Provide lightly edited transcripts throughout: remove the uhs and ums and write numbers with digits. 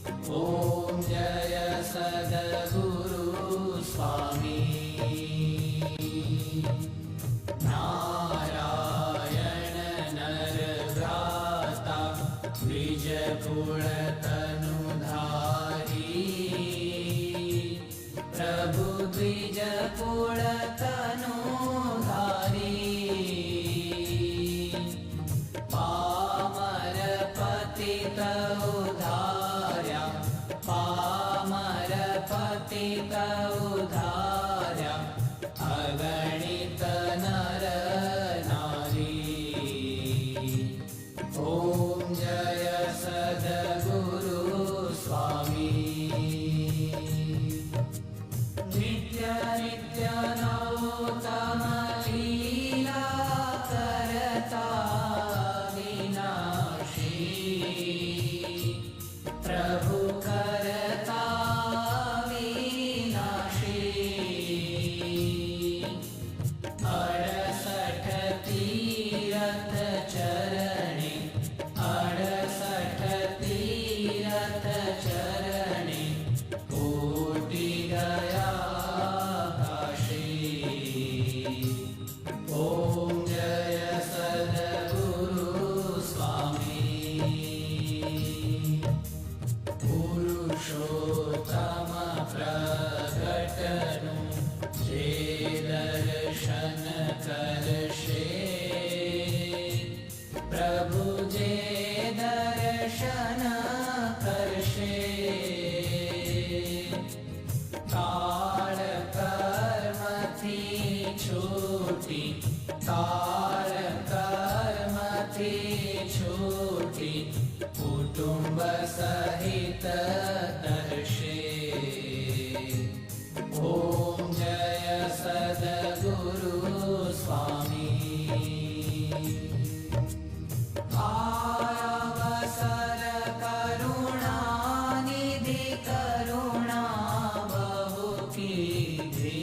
ॐ जय सद्गुरु स्वामी। नारायण नरभ्राता द्विजकुल तनुधारी। प्रभु द्विजकुल तनुधारी। पामर पतित उद्धार्या। पामर पतित उद्धार्या। अगणित नर नारी। ॐ जय सद्गुरु स्वामी। नित्य नित्य नवोत्तम लीला करता विनाशी। प्रभु करता विनाशी। 68 तीरथ चरणे। 68 तीरथ चरणे। कोटि गया काशी। ॐ जय सद्गुरु स्वामी। पुरुषोत्तम प्रगटनु जे दर्शन करशे। प्रभु जे दर्शन करशे। काल कर्म थी छूटी। काल कर्म थी छूटी। कुटुंब सहित दर्शे। ॐ जय सद्गुरु स्वामी। अवसर करुणानिधि करुणा बहु कीधी।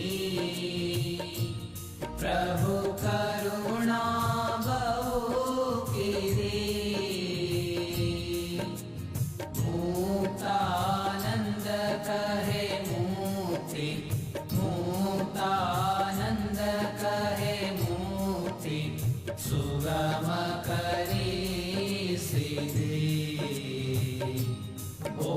प्रभु करुणा बहु कीधी। मुक्तानंद कहे मुक्ति। मुक्तानंद कहे मुक्ति। सुगम करी सिद्धि। ॐ